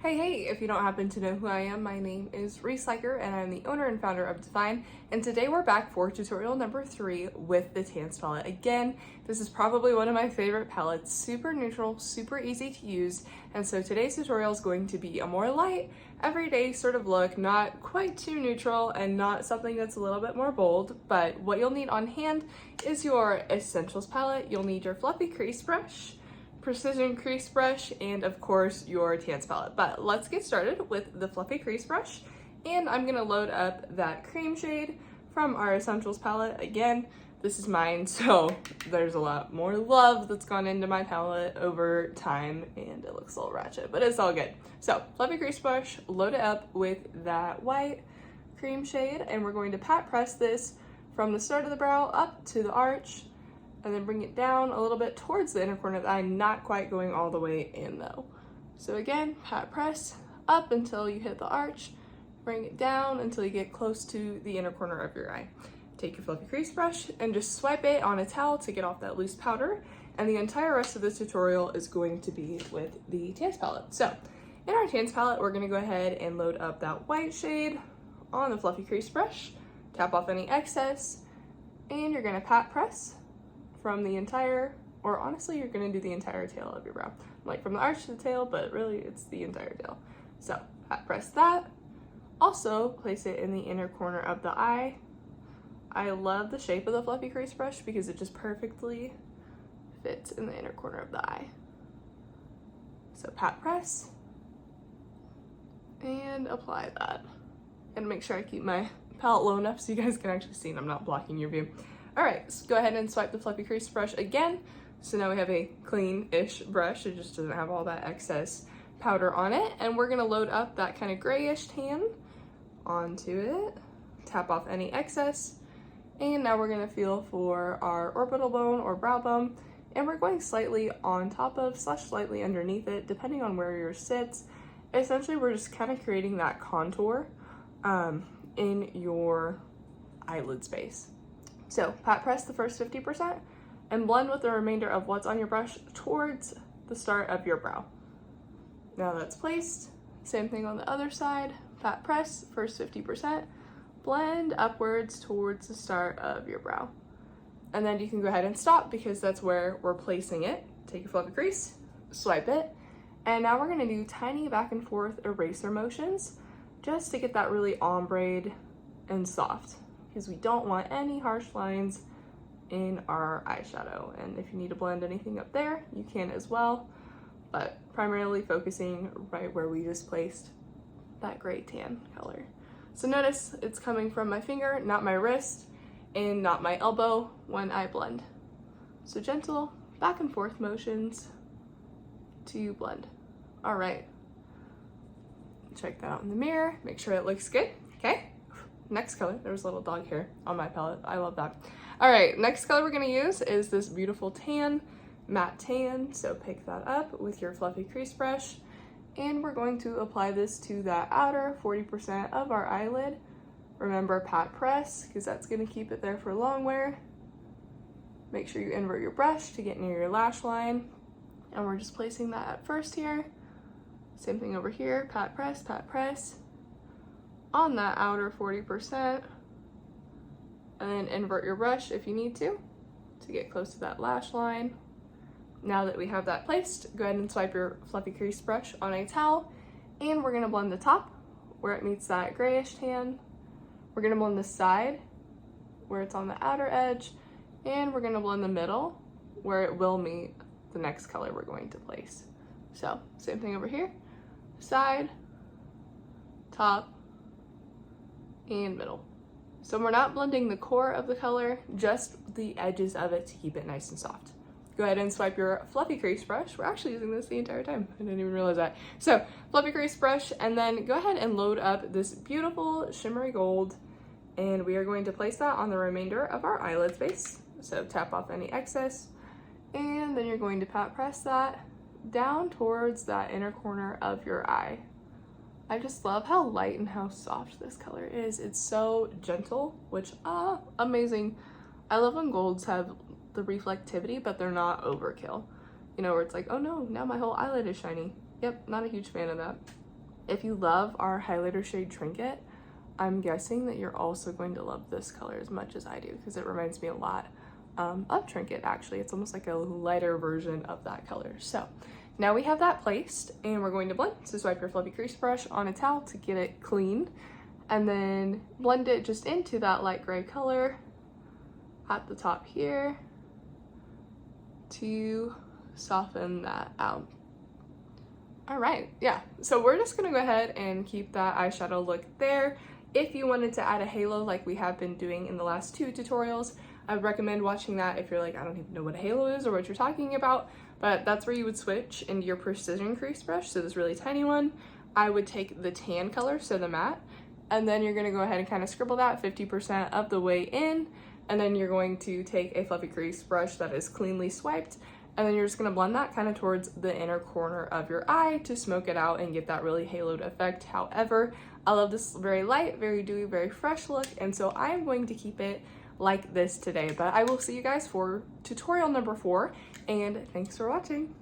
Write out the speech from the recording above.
Hey, if you don't happen to know who I am, my name is Reece and I'm the owner and founder of Dewy, and today we're back for tutorial number 3 with the Tans palette. Again, this is probably one of my favorite palettes, super neutral, super easy to use, and so today's tutorial is going to be a more light, everyday sort of look, not quite too neutral and not something that's a little bit more bold, but what you'll need on hand is your Essentials palette. You'll need your fluffy crease brush, precision crease brush, and of course your Tans palette. But let's get started with the fluffy crease brush, and I'm gonna load up that cream shade from our Essentials palette. Again, this is mine, so there's a lot more love that's gone into my palette over time, and it looks a little ratchet, but it's all good. So fluffy crease brush, load it up with that white cream shade, and we're going to pat press this from the start of the brow up to the arch, and then bring it down a little bit towards the inner corner of the eye, not quite going all the way in though. So again, pat press up until you hit the arch, bring it down until you get close to the inner corner of your eye. Take your fluffy crease brush and just swipe it on a towel to get off that loose powder, and the entire rest of this tutorial is going to be with the Tans palette. So in our Tans palette, we're gonna go ahead and load up that white shade on the fluffy crease brush, tap off any excess, and you're gonna pat press from the entire, or honestly you're gonna do the entire tail of your brow, like from the arch to the tail, but really it's the entire tail. So pat press that. Also place it in the inner corner of the eye. I love the shape of the fluffy crease brush because it just perfectly fits in the inner corner of the eye. So pat press and apply that, and make sure I keep my palette low enough so you guys can actually see and I'm not blocking your view. All right, so go ahead and swipe the fluffy crease brush again. So now we have a clean-ish brush. It just doesn't have all that excess powder on it. And we're gonna load up that kind of grayish tan onto it, tap off any excess. And now we're gonna feel for our orbital bone or brow bone. And we're going slightly on top of / slightly underneath it, depending on where yours sits. Essentially, we're just kind of creating that contour in your eyelid space. So pat press the first 50% and blend with the remainder of what's on your brush towards the start of your brow. Now that's placed, same thing on the other side, pat press, first 50%, blend upwards towards the start of your brow. And then you can go ahead and stop because that's where we're placing it. Take your fluffy crease, swipe it, and now we're gonna do tiny back and forth eraser motions just to get that really ombre and soft, because we don't want any harsh lines in our eyeshadow. And if you need to blend anything up there, you can as well, but primarily focusing right where we just placed that gray tan color. So notice it's coming from my finger, not my wrist, and not my elbow when I blend. So gentle back and forth motions to blend. All right, check that out in the mirror, make sure it looks good, okay? Next color, there was a little dog hair on my palette. I love that. All right, next color we're gonna use is this beautiful tan, matte tan. So pick that up with your fluffy crease brush, and we're going to apply this to that outer 40% of our eyelid. Remember, pat press, because that's gonna keep it there for long wear. Make sure you invert your brush to get near your lash line. And we're just placing that at first here. Same thing over here, pat press on that outer 40%, and then invert your brush if you need to get close to that lash line. Now that we have that placed, go ahead and swipe your fluffy crease brush on a towel, and we're gonna blend the top where it meets that grayish tan. We're gonna blend the side where it's on the outer edge, and we're gonna blend the middle where it will meet the next color we're going to place. So same thing over here, side, top, and middle. So we're not blending the core of the color, just the edges of it to keep it nice and soft. Go ahead and swipe your fluffy crease brush. We're actually using this the entire time. I didn't even realize that. So fluffy crease brush, and then go ahead and load up this beautiful shimmery gold, and we are going to place that on the remainder of our eyelid space. So tap off any excess, and then you're going to pat press that down towards that inner corner of your eye. I just love how light and how soft this color is. It's so gentle, which, amazing. I love when golds have the reflectivity, but they're not overkill. You know, where it's like, oh no, now my whole eyelid is shiny. Yep, not a huge fan of that. If you love our highlighter shade Trinket, I'm guessing that you're also going to love this color as much as I do, because it reminds me a lot of Trinket actually. It's almost like a lighter version of that color. So now we have that placed and we're going to blend. So swipe your fluffy crease brush on a towel to get it clean and then blend it just into that light gray color at the top here to soften that out. All right, yeah, so we're just gonna go ahead and keep that eyeshadow look there. If you wanted to add a halo like we have been doing in the last 2 tutorials, I would recommend watching that if you're like, I don't even know what a halo is or what you're talking about, but that's where you would switch into your precision crease brush, so this really tiny one. I would take the tan color, so the matte, and then you're gonna go ahead and kind of scribble that 50% of the way in, and then you're going to take a fluffy crease brush that is cleanly swiped, and then you're just gonna blend that kind of towards the inner corner of your eye to smoke it out and get that really haloed effect. However, I love this very light, very dewy, very fresh look, and so I am going to keep it like this today. But I will see you guys for tutorial number 4, and thanks for watching.